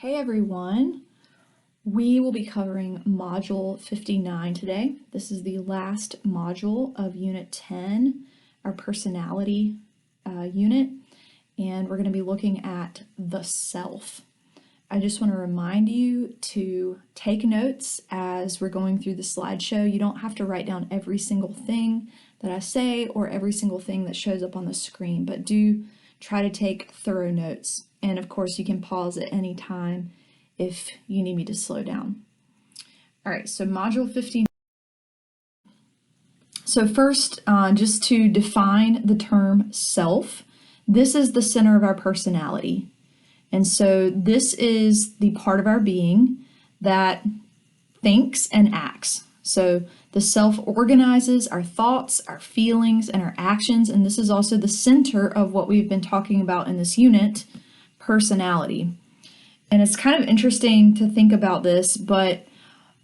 Hey everyone, we will be covering Module 59 today. This is the last module of Unit 10, our personality unit, and we're going to be looking at the self. I just want to remind you to take notes as we're going through the slideshow. You don't have to write down every single thing that I say or every single thing that shows up on the screen, but do try to take thorough notes. And of course, you can pause at any time if you need me to slow down. All right, so Module 15. So first, just to define the term self, this is the center of our personality. And so this is the part of our being that thinks and acts. So the self organizes our thoughts, our feelings, and our actions, and this is also the center of what we've been talking about in this unit, personality. And it's kind of interesting to think about this, but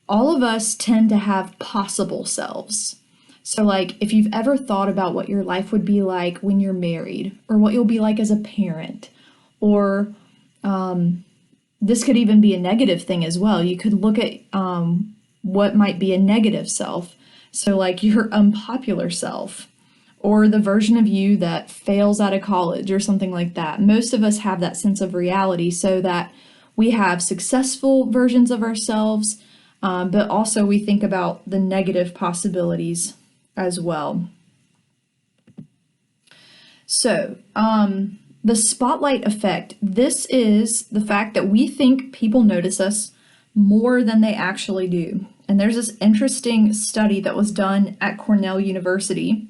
all of us tend to have possible selves. So like if you've ever thought about what your life would be like when you're married, or what you'll be like as a parent, or this could even be a negative thing as well. You could look at what might be a negative self. So like your unpopular self, or the version of you that fails out of college or something like that. Most of us have that sense of reality so that we have successful versions of ourselves, but also we think about the negative possibilities as well. So, the spotlight effect. This is the fact that we think people notice us more than they actually do. And there's this interesting study that was done at Cornell University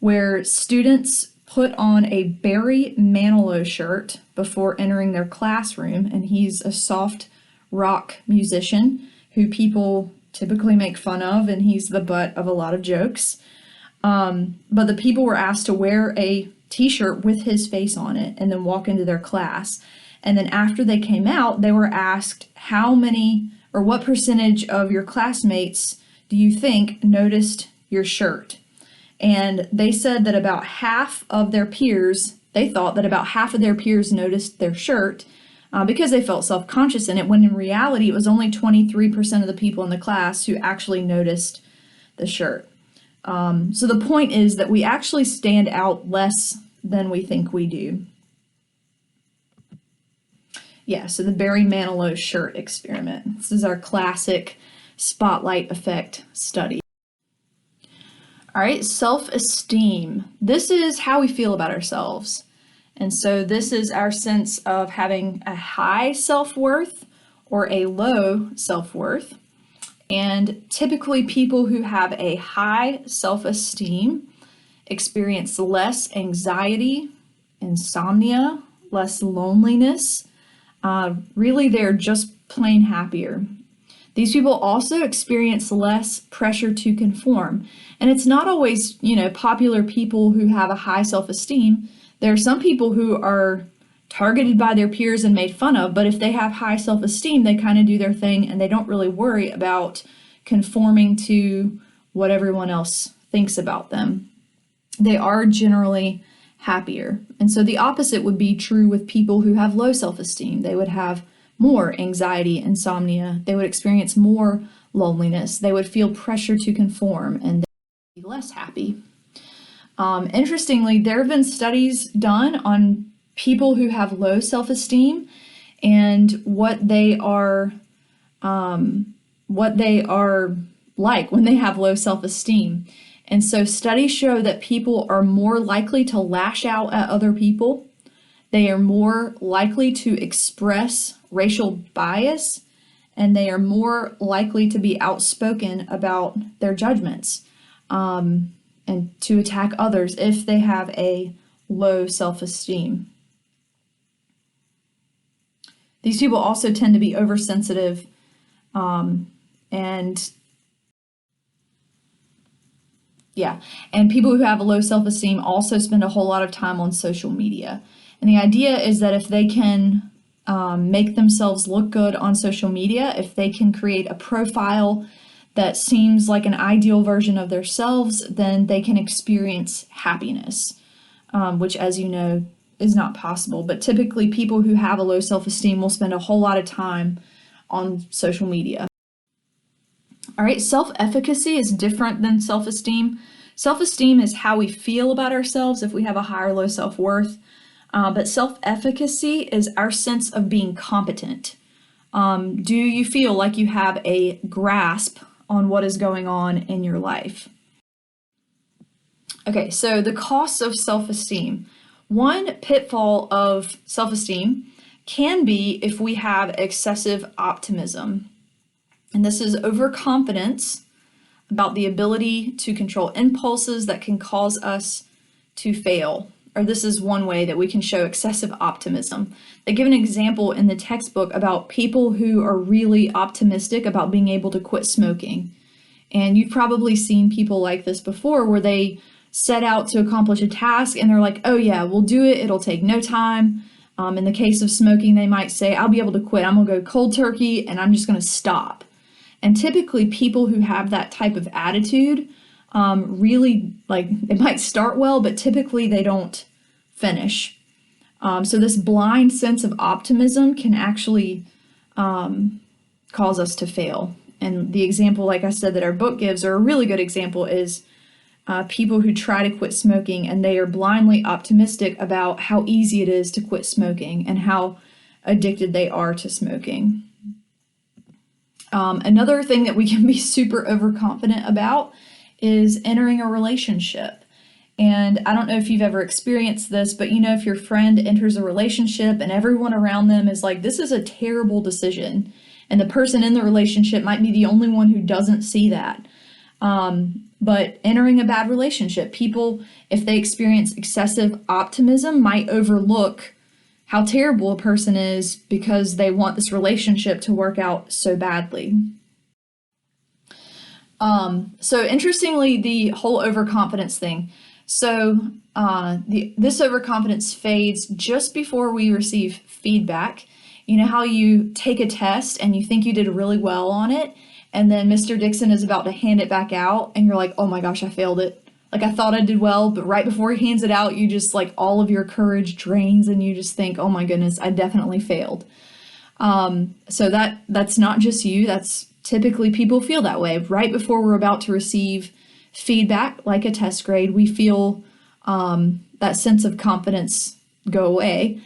where students put on a Barry Manilow shirt before entering their classroom, and he's a soft rock musician who people typically make fun of, and he's the butt of a lot of jokes. But the people were asked to wear a t-shirt with his face on it and then walk into their class. And then after they came out, they were asked how many or what percentage of your classmates do you think noticed your shirt? And they said that about half of their peers, they thought that about half of their peers noticed their shirt because they felt self-conscious in it, when in reality it was only 23% of the people in the class who actually noticed the shirt. So the point is that we actually stand out less than we think we do. Yeah, so the Barry Manilow shirt experiment. This is our classic spotlight effect study. All right, self-esteem. This is how we feel about ourselves. And so this is our sense of having a high self-worth or a low self-worth. And typically people who have a high self-esteem experience less anxiety, insomnia, less loneliness. Really, they're just plain happier. These people also experience less pressure to conform. And it's not always, popular people who have a high self-esteem. There are some people who are targeted by their peers and made fun of, but if they have high self-esteem, they kind of do their thing and they don't really worry about conforming to what everyone else thinks about them. They are generally happier. And so the opposite would be true with people who have low self-esteem. They would have more anxiety, insomnia. They would experience more loneliness. They would feel pressure to conform, and they would be less happy. Interestingly, there have been studies done on people who have low self-esteem and what they are like when they have low self-esteem. And so studies show that people are more likely to lash out at other people. They are more likely to express racial bias, and they are more likely to be outspoken about their judgments and to attack others if they have a low self-esteem. These people also tend to be oversensitive and people who have a low self-esteem also spend a whole lot of time on social media. And the idea is that if they can make themselves look good on social media, if they can create a profile that seems like an ideal version of themselves, then they can experience happiness, which, as you know, is not possible. But typically people who have a low self-esteem will spend a whole lot of time on social media. All right, self-efficacy is different than self-esteem. Self-esteem is how we feel about ourselves if we have a high or low self-worth. But self-efficacy is our sense of being competent. Do you feel like you have a grasp on what is going on in your life? Okay, so the costs of self-esteem. One pitfall of self-esteem can be if we have excessive optimism. And this is overconfidence about the ability to control impulses that can cause us to fail. Or this is one way that we can show excessive optimism. They give an example in the textbook about people who are really optimistic about being able to quit smoking. And you've probably seen people like this before where they set out to accomplish a task and they're like, oh yeah, we'll do it. It'll take no time. In the case of smoking, they might say, I'll be able to quit. I'm gonna go cold turkey and I'm just gonna stop. And typically people who have that type of attitude really, like, it might start well, but typically they don't finish. So this blind sense of optimism can actually cause us to fail. And the example, like I said, that our book gives, or a really good example, is people who try to quit smoking and they are blindly optimistic about how easy it is to quit smoking and how addicted they are to smoking. Another thing that we can be super overconfident about is entering a relationship. And I don't know if you've ever experienced this, but you know, if your friend enters a relationship and everyone around them is like, this is a terrible decision, and the person in the relationship might be the only one who doesn't see that. But entering a bad relationship, people, if they experience excessive optimism, might overlook how terrible a person is because they want this relationship to work out so badly. So interestingly, the whole overconfidence thing. So this overconfidence fades just before we receive feedback. You know how you take a test and you think you did really well on it, and then Mr. Dixon is about to hand it back out and you're like, oh my gosh, I failed it. Like, I thought I did well, but right before he hands it out, you just, like, all of your courage drains and you just think, oh my goodness, I definitely failed. So that's not just you, that's typically people feel that way. Right before we're about to receive feedback, like a test grade, we feel that sense of confidence go away.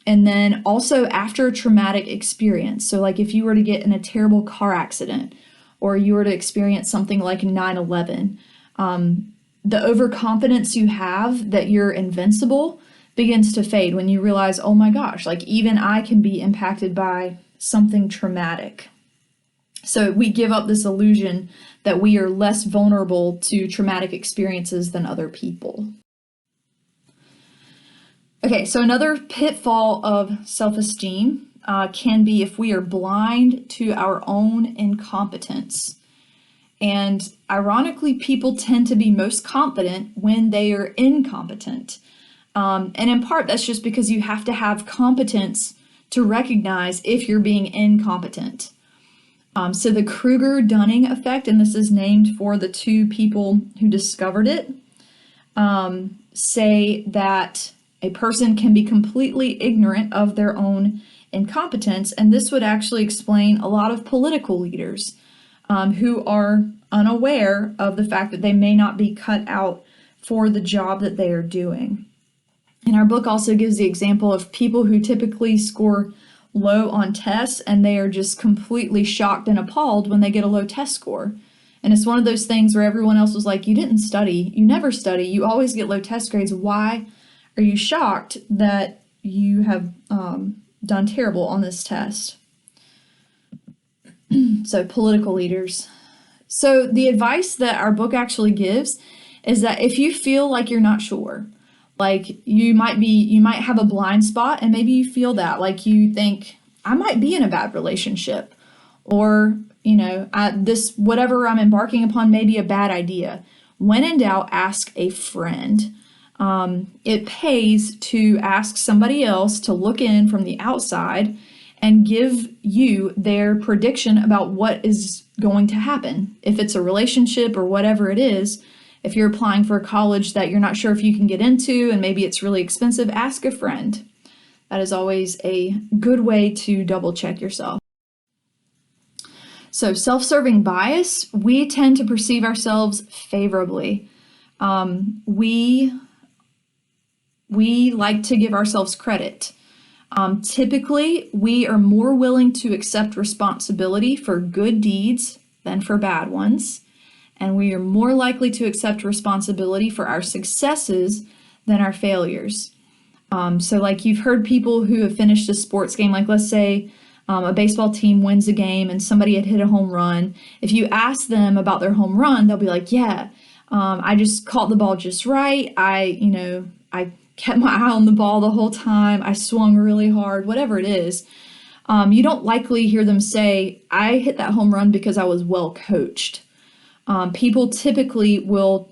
And then also after a traumatic experience. So like if you were to get in a terrible car accident or you were to experience something like 9/11, the overconfidence you have that you're invincible begins to fade when you realize, oh my gosh, like even I can be impacted by something traumatic. So we give up this illusion that we are less vulnerable to traumatic experiences than other people. Okay, so another pitfall of self-esteem can be if we are blind to our own incompetence. And ironically, people tend to be most confident when they are incompetent. And in part, that's just because you have to have competence to recognize if you're being incompetent. So the Kruger-Dunning effect, and this is named for the two people who discovered it, say that a person can be completely ignorant of their own incompetence, and this would actually explain a lot of political leaders who are unaware of the fact that they may not be cut out for the job that they are doing. And our book also gives the example of people who typically score low on tests and they are just completely shocked and appalled when they get a low test score. And it's one of those things where everyone else was like, you didn't study, you never study, you always get low test grades. Why are you shocked that you have done terrible on this test? So political leaders. So the advice that our book actually gives is that if you feel like you're not sure, like you might have a blind spot and maybe you feel that, like you think, I might be in a bad relationship, or, you know, this, whatever I'm embarking upon may be a bad idea. When in doubt, ask a friend. It pays to ask somebody else to look in from the outside and give you their prediction about what is going to happen. If it's a relationship or whatever it is, If you're applying for a college that you're not sure if you can get into and maybe it's really expensive, ask a friend. That is always a good way to double check yourself. So self-serving bias, we tend to perceive ourselves favorably. We like to give ourselves credit. Typically, we are more willing to accept responsibility for good deeds than for bad ones, and we are more likely to accept responsibility for our successes than our failures. So like you've heard people who have finished a sports game, like let's say a baseball team wins a game and somebody had hit a home run. If you ask them about their home run, they'll be like, yeah, I just caught the ball just right. I kept my eye on the ball the whole time. I swung really hard, whatever it is. You don't likely hear them say, I hit that home run because I was well coached. People typically will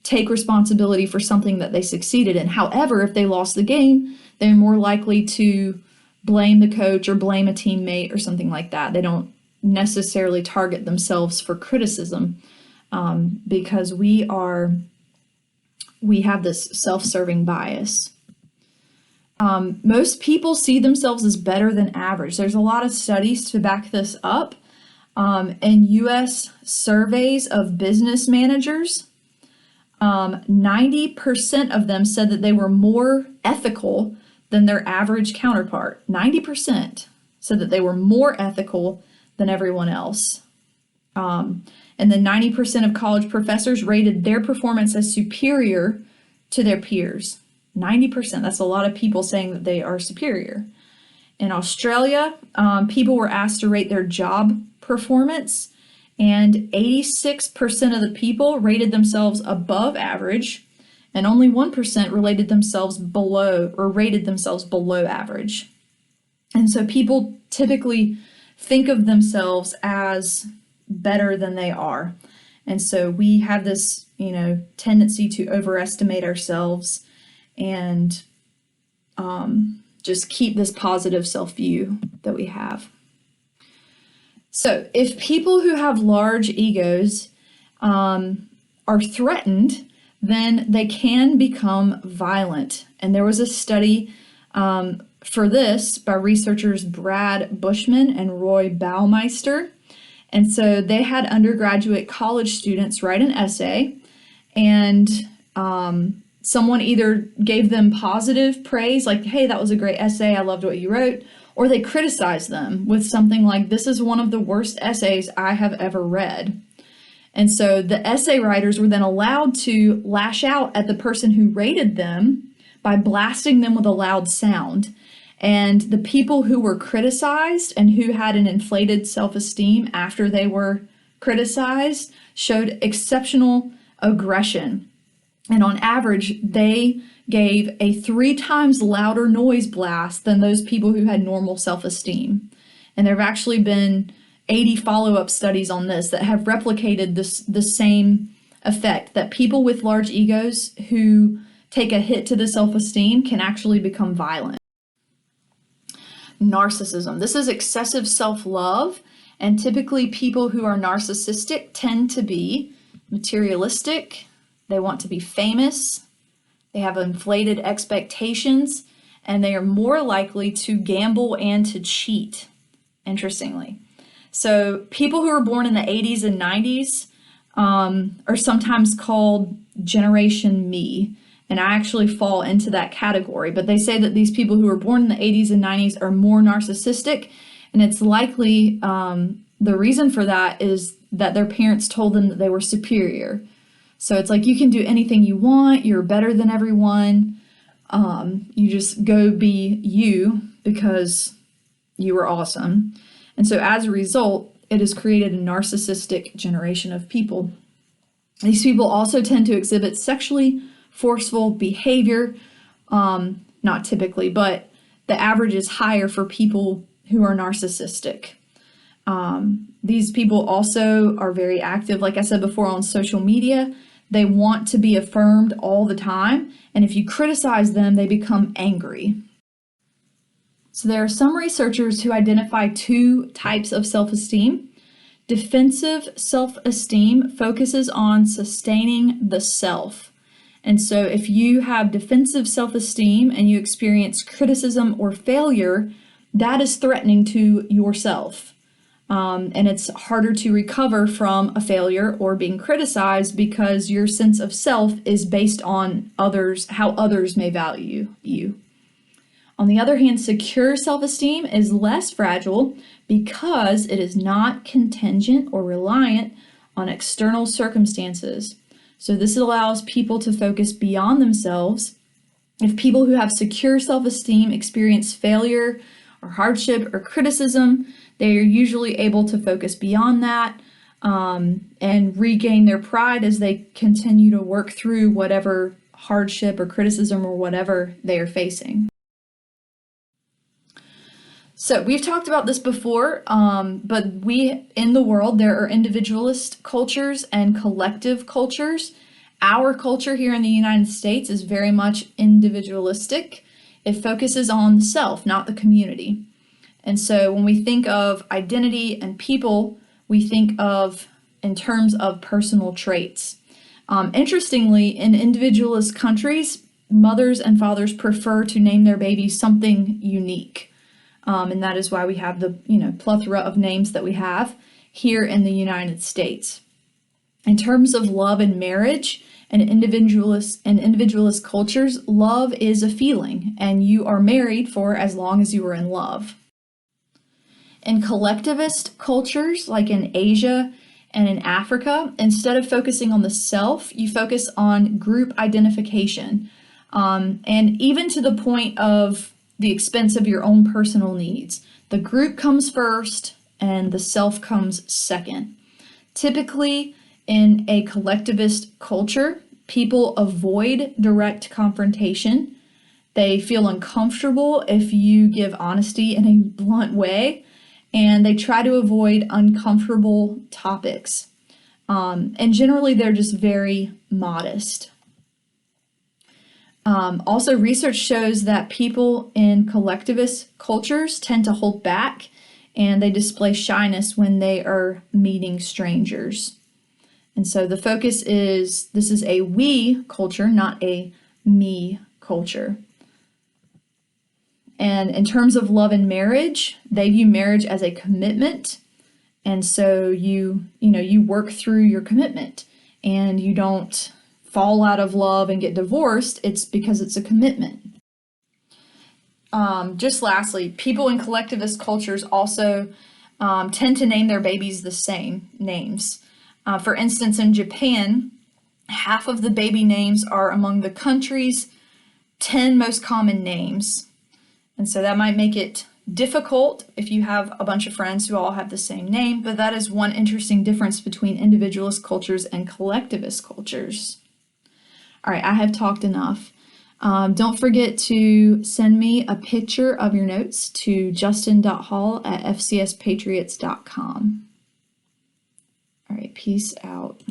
take responsibility for something that they succeeded in. However, if they lost the game, they're more likely to blame the coach or blame a teammate or something like that. They don't necessarily target themselves for criticism because we have this self-serving bias. Most people see themselves as better than average. There's a lot of studies to back this up. In U.S. surveys of business managers, 90% of them said that they were more ethical than their average counterpart. 90% said that they were more ethical than everyone else. And then 90% of college professors rated their performance as superior to their peers. 90%, that's a lot of people saying that they are superior. In Australia, people were asked to rate their job performance, and 86% of the people rated themselves above average, and only 1% rated themselves below average. And so people typically think of themselves as better than they are. And so we have this, tendency to overestimate ourselves and just keep this positive self-view that we have. So if people who have large egos are threatened, then they can become violent. And there was a study for this by researchers Brad Bushman and Roy Baumeister. And so they had undergraduate college students write an essay, and someone either gave them positive praise, like, hey, that was a great essay, I loved what you wrote, or they criticized them with something like, this is one of the worst essays I have ever read. And so the essay writers were then allowed to lash out at the person who rated them by blasting them with a loud sound. And the people who were criticized and who had an inflated self-esteem after they were criticized showed exceptional aggression. And on average, they gave a 3 times louder noise blast than those people who had normal self-esteem. And there have actually been 80 follow-up studies on this that have replicated the same effect, that people with large egos who take a hit to the self-esteem can actually become violent. Narcissism. This is excessive self-love, and typically people who are narcissistic tend to be materialistic. They want to be famous. They have inflated expectations, and they are more likely to gamble and to cheat, interestingly. So people who were born in the 80s and 90s are sometimes called Generation Me, and I actually fall into that category. But they say that these people who were born in the 80s and 90s are more narcissistic, and it's likely the reason for that is that their parents told them that they were superior. So it's like, you can do anything you want, you're better than everyone, you just go be you because you were awesome. And so as a result, it has created a narcissistic generation of people. These people also tend to exhibit sexually forceful behavior, not typically, but the average is higher for people who are narcissistic. These people also are very active, like I said before, on social media. They want to be affirmed all the time, and if you criticize them, they become angry. So there are some researchers who identify 2 types of self-esteem. Defensive self-esteem focuses on sustaining the self. And so if you have defensive self-esteem and you experience criticism or failure, that is threatening to yourself. And it's harder to recover from a failure or being criticized because your sense of self is based on others, how others may value you. On the other hand, secure self-esteem is less fragile because it is not contingent or reliant on external circumstances. So this allows people to focus beyond themselves. If people who have secure self-esteem experience failure or hardship or criticism, they are usually able to focus beyond that and regain their pride as they continue to work through whatever hardship or criticism or whatever they are facing. So we've talked about this before, but in the world, there are individualist cultures and collective cultures. Our culture here in the United States is very much individualistic. It focuses on the self, not the community. And so when we think of identity and people, we think of in terms of personal traits. Interestingly, in individualist countries, mothers and fathers prefer to name their babies something unique. And that is why we have the plethora of names that we have here in the United States. In terms of love and marriage and individualist cultures, love is a feeling, and you are married for as long as you are in love. In collectivist cultures, like in Asia and in Africa, instead of focusing on the self, you focus on group identification, and even to the point of the expense of your own personal needs. The group comes first and the self comes second. Typically, in a collectivist culture, people avoid direct confrontation. They feel uncomfortable if you give honesty in a blunt way, and they try to avoid uncomfortable topics. And generally, they're just very modest. Also, research shows that people in collectivist cultures tend to hold back and they display shyness when they are meeting strangers. And so the focus is, this is a we culture, not a me culture. And in terms of love and marriage, they view marriage as a commitment. And so you work through your commitment and you don't fall out of love and get divorced. It's because it's a commitment. Just lastly, people in collectivist cultures also tend to name their babies the same names. For instance, in Japan, half of the baby names are among the country's 10 most common names. And so that might make it difficult if you have a bunch of friends who all have the same name, but that is one interesting difference between individualist cultures and collectivist cultures. All right, I have talked enough. Don't forget to send me a picture of your notes to justin.hall@fcspatriots.com. All right, peace out.